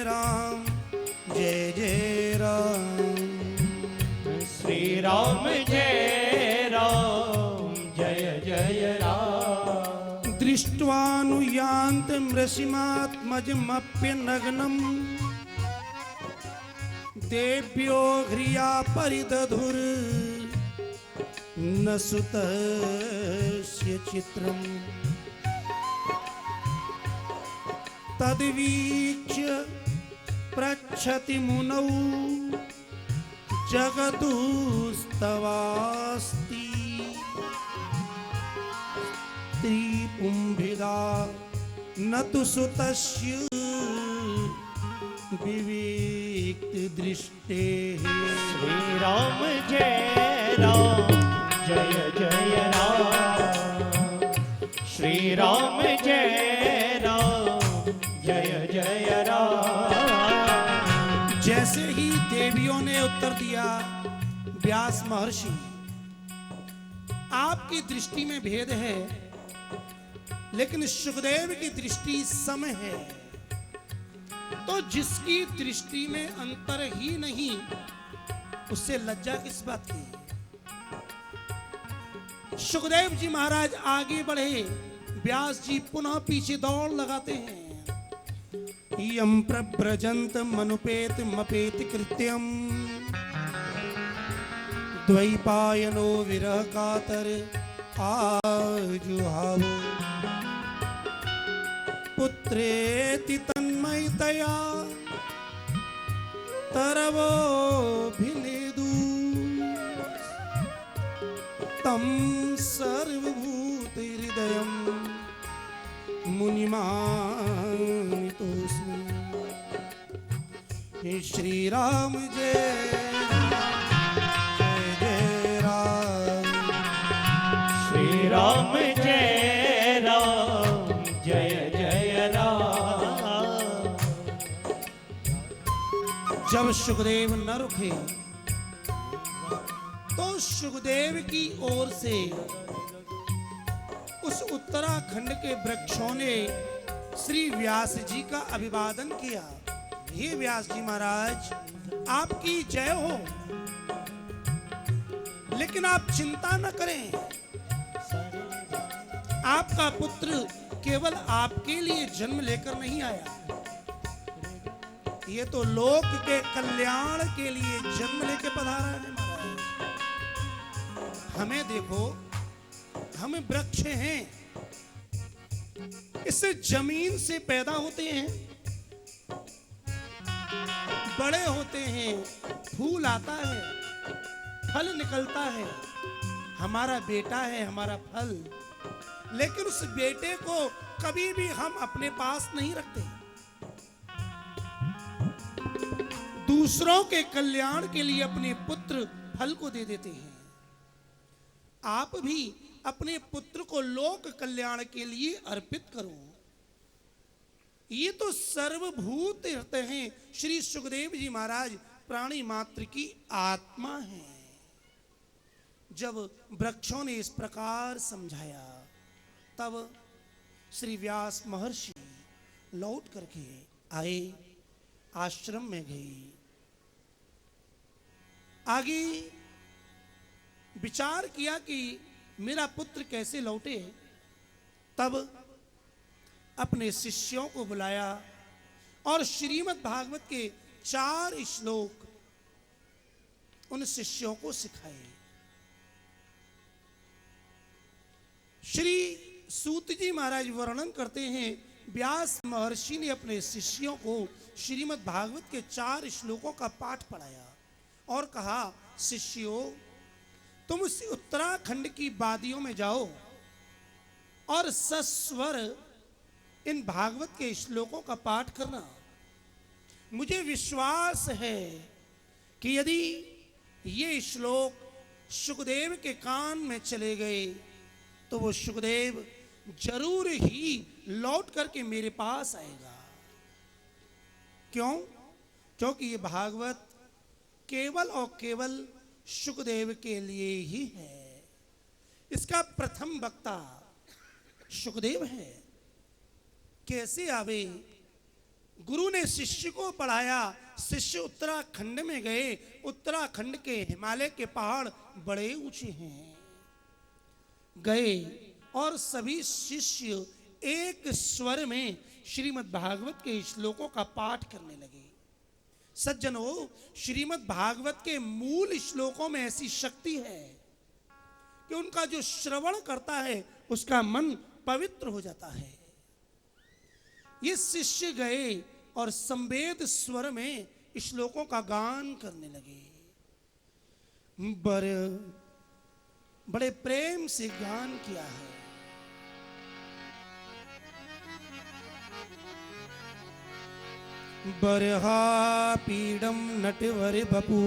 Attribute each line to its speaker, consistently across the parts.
Speaker 1: राम जय जय राम।
Speaker 2: श्री राम जय राम जय जय राम।
Speaker 1: दृष्ट्वानुयान्तं रसिमात्मजमप्यनग्नम् देव्यो ह्रिया परिदधुर् न सुतस्य चित्रम् तद्वीक्ष्य पृच्छति मुनौ जगतुस्तवास्ति स्त्रीपुंभिदा न तु सुतस्य विविक्त दृष्टेः।
Speaker 2: श्री राम जय राम जय जय राम। श्री राम जय राम जय जय राम।
Speaker 1: जैसे ही देवियों ने उत्तर दिया, व्यास महर्षि आपकी दृष्टि में भेद है, लेकिन सुखदेव की दृष्टि सम है। तो जिसकी दृष्टि में अंतर ही नहीं, उससे लज्जा किस बात की। सुखदेव जी महाराज आगे बढ़े, व्यास जी पुनः पीछे दौड़ लगाते हैं। यम प्रव्रजंत मनुपेत मपेत कृत्यम द्वैपायनो विरह कातर आजुहावो पुत्रेति तन्मयतया तरवोऽभिनेदु तं सर्वभूतहृदयं मुनिमानितोऽस्मि। हे श्री राम जय जय राम।
Speaker 2: श्री राम जय राम जय जय राम।
Speaker 1: जब सुखदेव न रुके तो सुखदेव की ओर से उस उत्तराखंड के वृक्षों ने श्री व्यास जी का अभिवादन किया। हे व्यास जी महाराज, आपकी जय हो, लेकिन आप चिंता न करें। आपका पुत्र केवल आपके लिए जन्म लेकर नहीं आया, ये तो लोक के कल्याण के लिए जन्म लेके पधारा है महाराज। हमें देखो, हम वृक्ष हैं, इससे जमीन से पैदा होते हैं, बड़े होते हैं, फूल आता है, फल निकलता है, हमारा बेटा है हमारा फल। लेकिन उस बेटे को कभी भी हम अपने पास नहीं रखते, दूसरों के कल्याण के लिए अपने पुत्र फल को दे देते हैं। आप भी अपने पुत्र को लोक कल्याण के लिए अर्पित करो। ये तो सर्वभूत रहते हैं। श्री सुखदेव जी महाराज प्राणी मात्र की आत्मा है। जब वृक्षों ने इस प्रकार समझाया, तब श्री व्यास महर्षि लौट करके आए, आश्रम में गए। आगे विचार किया कि मेरा पुत्र कैसे लौटे। तब अपने शिष्यों को बुलाया और श्रीमद् भागवत के 4 श्लोक उन शिष्यों को सिखाए। श्री सूत जी महाराज वर्णन करते हैं, व्यास महर्षि ने अपने शिष्यों को श्रीमद् भागवत के 4 श्लोकों का पाठ पढ़ाया और कहा, शिष्यों तुम उस उत्तराखंड की वादियों में जाओ और सस्वर इन भागवत के श्लोकों का पाठ करना। मुझे विश्वास है कि यदि ये श्लोक सुखदेव के कान में चले गए तो वो सुखदेव जरूर ही लौट करके मेरे पास आएगा। क्यों? क्योंकि ये भागवत केवल और केवल सुखदेव के लिए ही है। इसका प्रथम वक्ता सुखदेव है। कैसे आवे गुरु ने शिष्य को पढ़ाया। शिष्य उत्तराखंड में गए। उत्तराखंड के हिमालय के पहाड़ बड़े ऊंचे हैं। गए और सभी शिष्य एक स्वर में श्रीमद् भागवत के श्लोकों का पाठ करने लगे। सज्जनों, श्रीमद् भागवत के मूल श्लोकों में ऐसी शक्ति है कि उनका जो श्रवण करता है उसका मन पवित्र हो जाता है। ये शिष्य गए और संवेद स्वर में श्लोकों का गान करने लगे। बड़े प्रेम से गान किया है। बरहा पीडम नटवर बपू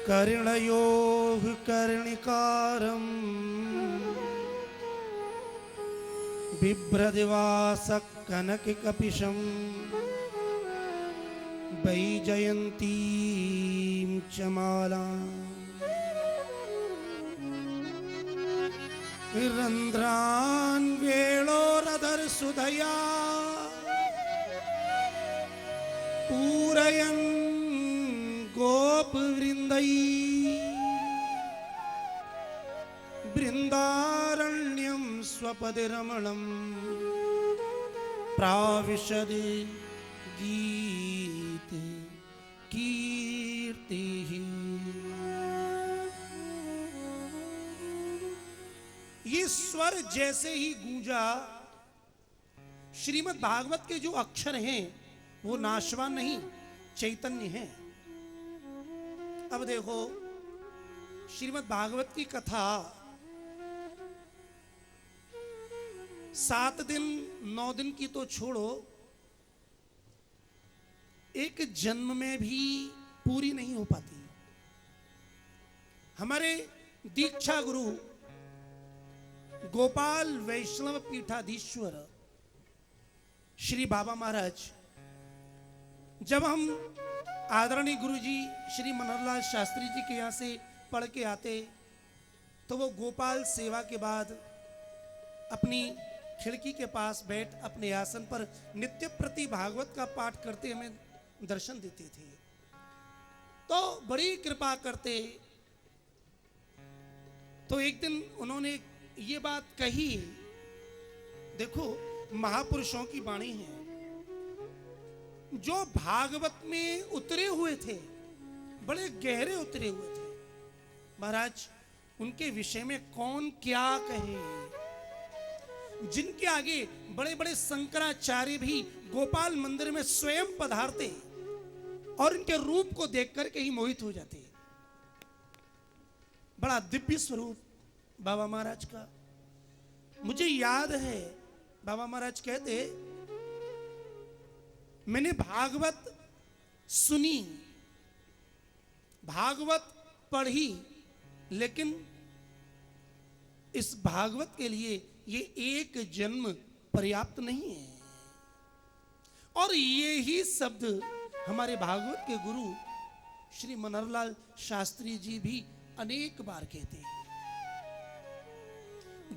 Speaker 1: कर्णयोः कर्णिकारम् बिभ्रदिवासः कनककपिशम् वैजयन्तीं च मालाम् रन्ध्रान् वेळोरधरसुधया पूरयन् गोपवृन्दै बृन्दारण्यं स्वपदरमणं प्राविशद गीते कीर्तिः। ये स्वर जैसे ही गूंजा, श्रीमद् भागवत के जो अक्षर हैं वो नाशवान नहीं, चैतन्य हैं। अब देखो, श्रीमद् भागवत की कथा 7 दिन 9 दिन की तो छोड़ो, एक जन्म में भी पूरी नहीं हो पाती। हमारे दीक्षा गुरु गोपाल वैष्णव पीठाधीश्वर श्री बाबा महाराज, जब हम आदरणीय गुरुजी श्री मनोहरलाल शास्त्री जी के यहाँ से पढ़ के आते तो वो गोपाल सेवा के बाद अपनी खिड़की के पास बैठ अपने आसन पर नित्य प्रति भागवत का पाठ करते हमें दर्शन देते थे। तो बड़ी कृपा करते। तो एक दिन उन्होंने ये बात कही, देखो महापुरुषों की वाणी है, जो भागवत में उतरे हुए थे, बड़े गहरे उतरे हुए थे, महाराज उनके विषय में कौन क्या कहे। जिनके आगे बड़े बड़े शंकराचार्य भी गोपाल मंदिर में स्वयं पधारते और इनके रूप को देखकर के ही मोहित हो जाते। बड़ा दिव्य स्वरूप बाबा महाराज का। मुझे याद है बाबा महाराज कहते, मैंने भागवत सुनी, भागवत पढ़ी, लेकिन इस भागवत के लिए ये एक जन्म पर्याप्त नहीं है। और यही शब्द हमारे भागवत के गुरु श्री मनोहरलाल शास्त्री जी भी अनेक बार कहते हैं।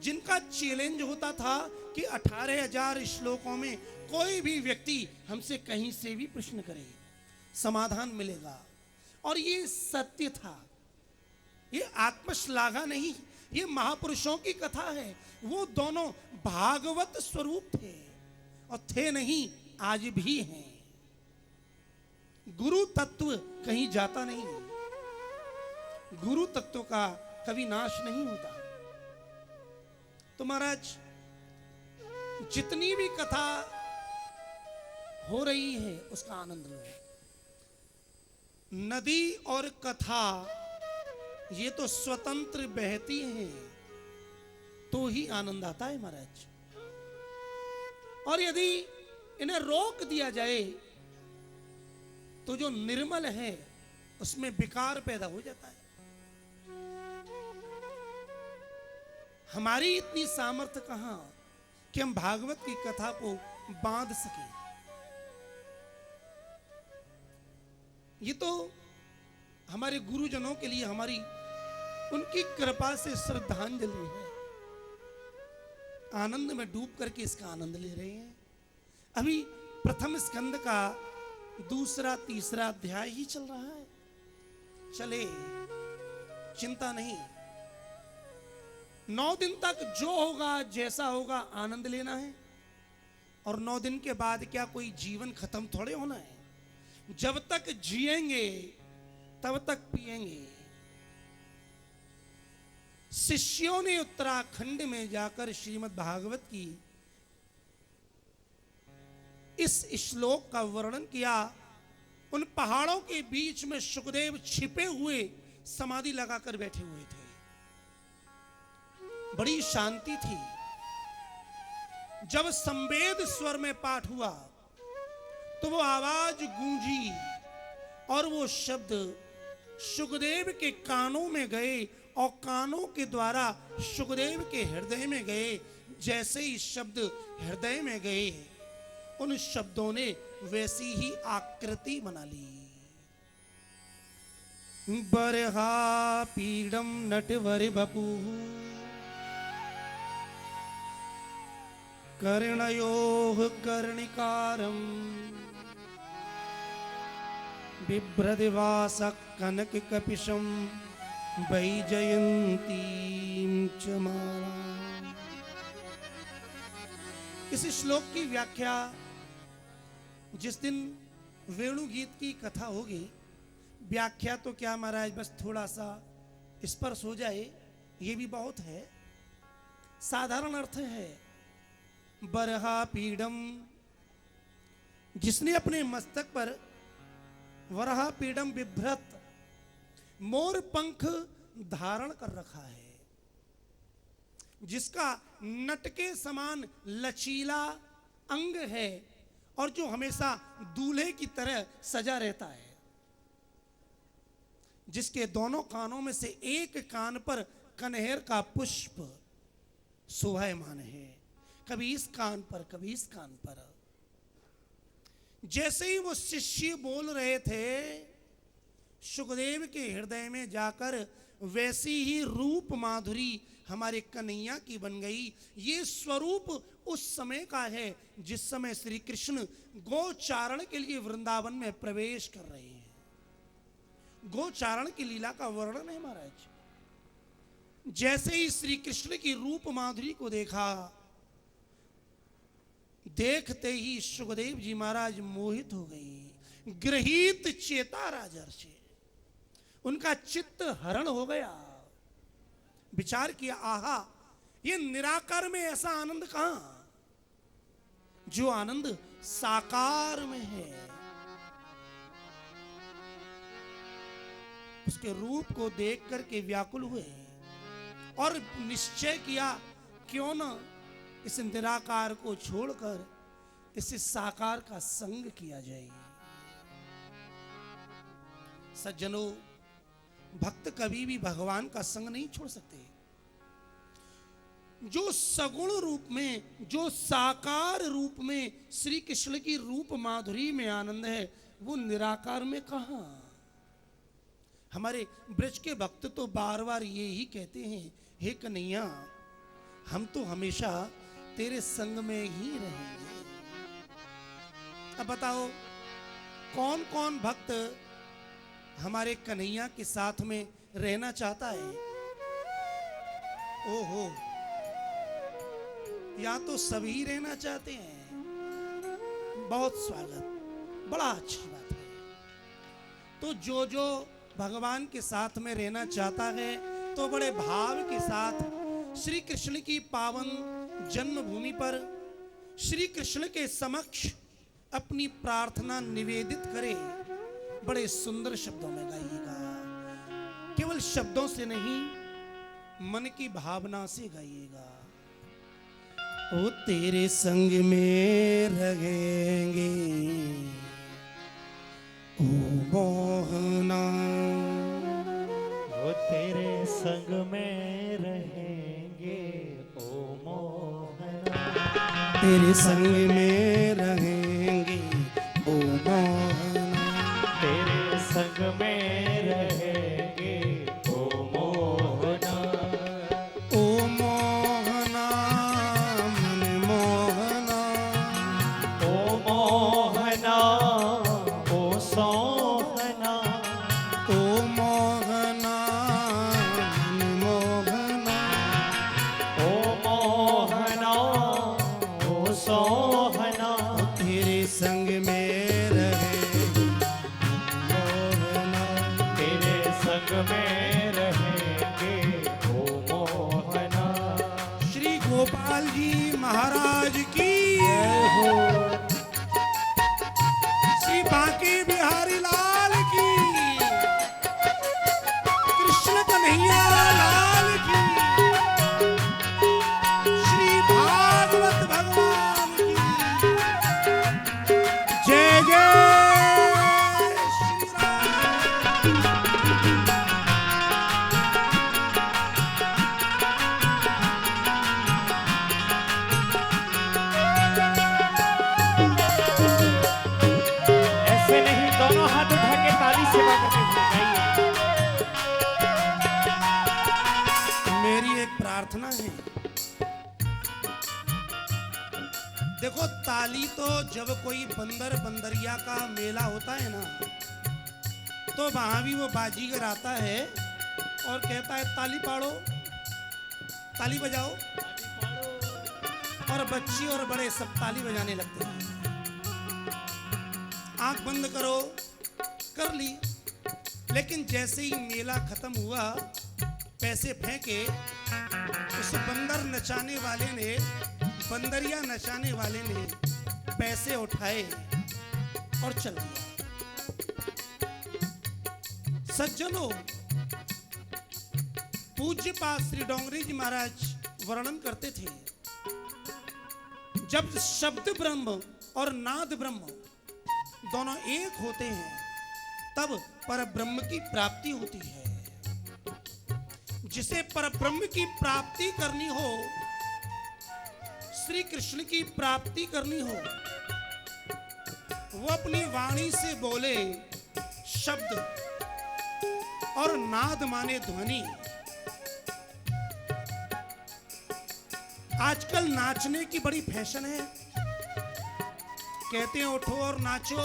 Speaker 1: जिनका चैलेंज होता था कि 18,000 श्लोकों में कोई भी व्यक्ति हमसे कहीं से भी प्रश्न करे, समाधान मिलेगा। और ये सत्य था, ये आत्मश्लाघा नहीं, ये महापुरुषों की कथा है। वो दोनों भागवत स्वरूप थे और थे नहीं, आज भी हैं। गुरु तत्व कहीं जाता नहीं, गुरु तत्व का कभी नाश नहीं होता। तो महाराज जितनी भी कथा हो रही है उसका आनंद लो। नदी और कथा ये तो स्वतंत्र बहती हैं तो ही आनंद आता है महाराज। और यदि इन्हें रोक दिया जाए तो जो निर्मल है उसमें विकार पैदा हो जाता है। हमारी इतनी सामर्थ्य कहां कि हम भागवत की कथा को बांध सके। ये तो हमारे गुरुजनों के लिए हमारी उनकी कृपा से श्रद्धांजलि है। आनंद में डूब करके इसका आनंद ले रहे हैं। अभी प्रथम स्कंद का दूसरा तीसरा अध्याय ही चल रहा है। चले, चिंता नहीं। 9 दिन तक जो होगा जैसा होगा आनंद लेना है। और 9 दिन के बाद क्या कोई जीवन खत्म थोड़े होना है। जब तक जिएंगे तब तक पिएंगे। शिष्यों ने उत्तराखंड में जाकर श्रीमद् भागवत की इस श्लोक का वर्णन किया। उन पहाड़ों के बीच में सुखदेव छिपे हुए समाधि लगाकर बैठे हुए थे। बड़ी शांति थी। जब संवेद स्वर में पाठ हुआ तो वो आवाज गूंजी और वो शब्द सुखदेव के कानों में गए और कानों के द्वारा सुखदेव के हृदय में गए। जैसे ही शब्द हृदय में गए, उन शब्दों ने वैसी ही आकृति बना ली। बरहा पीडम नटवर बपू कर्णयोः कर्णिकारम बिभ्रदिवास कनक कपिशम वैजयंतीं च माला। इस श्लोक की व्याख्या जिस दिन वेणु गीत की कथा होगी, व्याख्या तो क्या महाराज, बस थोड़ा सा स्पर्श हो जाए ये भी बहुत है। साधारण अर्थ है बरहा पीडम, जिसने अपने मस्तक पर वरहा पीडम बिभ्रत मोर पंख धारण कर रखा है, जिसका नट के समान लचीला अंग है और जो हमेशा दूल्हे की तरह सजा रहता है, जिसके दोनों कानों में से एक कान पर कनहर का पुष्प शोभायमान है, कभी इस कान पर कभी इस कान पर। जैसे ही वो शिष्य बोल रहे थे, सुखदेव के हृदय में जाकर वैसी ही रूप माधुरी हमारे कन्हैया की बन गई। ये स्वरूप उस समय का है जिस समय श्री कृष्ण गोचारण के लिए वृंदावन में प्रवेश कर रहे हैं। गोचारण की लीला का वर्णन है महाराज। जैसे ही श्री कृष्ण की रूप माधुरी को देखा, देखते ही सुखदेव जी महाराज मोहित हो गई। गृहीत चेता राजर्षि, उनका चित्त हरण हो गया। विचार किया, आहा, ये निराकार में ऐसा आनंद कहां, जो आनंद साकार में है। उसके रूप को देख करके व्याकुल हुए और निश्चय किया, क्यों न इस निराकार को छोड़कर इस साकार का संग किया जाए। सज्जनों, भक्त कभी भी भगवान का संग नहीं छोड़ सकते। जो सगुण रूप में, जो साकार रूप में श्री कृष्ण की रूप माधुरी में आनंद है, वो निराकार में कहां। हमारे ब्रज के भक्त तो बार बार ये ही कहते हैं, हे कन्हैया, हम तो हमेशा तेरे संग में ही रहेंगे। अब बताओ, कौन कौन भक्त हमारे कन्हैया के साथ में रहना चाहता है। ओहो, या तो सभी रहना चाहते हैं, बहुत स्वागत, बड़ा अच्छी बात है। तो जो जो भगवान के साथ में रहना चाहता है, तो बड़े भाव के साथ श्री कृष्ण की पावन जन्मभूमि पर श्री कृष्ण के समक्ष अपनी प्रार्थना निवेदित करे। बड़े सुंदर शब्दों में गाइएगा, केवल शब्दों से नहीं, मन की भावना से गाइएगा। ओ तेरे संग में रहेंगे ओ मोहना,
Speaker 2: वो तेरे संग में रहेंगे ओ मोहना,
Speaker 1: तेरे संग में रहेंगे ओ मोहना,
Speaker 2: तेरे संग में रहेंगे ओ मोहना,
Speaker 1: ओ मोहना देखो, ताली तो जब कोई बंदर बंदरिया का मेला होता है ना, तो वहां भी वो बाजीगर आता है और कहता है ताली पाड़ो, ताली बजाओ, और बच्ची और बड़े सब ताली बजाने लगते हैं। आंख बंद करो, कर ली। लेकिन जैसे ही मेला खत्म हुआ, पैसे फेंके, उस बंदर नचाने वाले ने, बंदरिया नचाने वाले ने पैसे उठाए और चल दिया। सज्जनों, पूज्य पास श्री डोंगरी जी महाराज वर्णन करते थे, जब शब्द ब्रह्म और नाद ब्रह्म दोनों एक होते हैं, तब परब्रह्म की प्राप्ति होती है। जिसे परब्रह्म की प्राप्ति करनी हो, श्री कृष्ण की प्राप्ति करनी हो, वो अपनी वाणी से बोले शब्द और नाद माने ध्वनि। आजकल नाचने की बड़ी फैशन है, कहते हैं उठो और नाचो।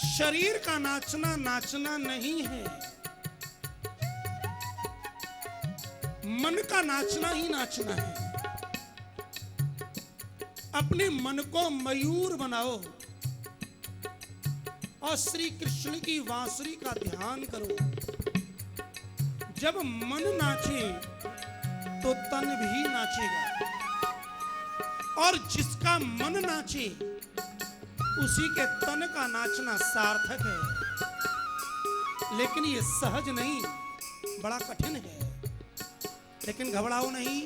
Speaker 1: शरीर का नाचना नाचना नहीं है, मन का नाचना ही नाचना है। अपने मन को मयूर बनाओ और श्री कृष्ण की बांसुरी का ध्यान करो। जब मन नाचे तो तन भी नाचेगा, और जिसका मन नाचे उसी के तन का नाचना सार्थक है। लेकिन ये सहज नहीं, बड़ा कठिन है। लेकिन घबराओ नहीं,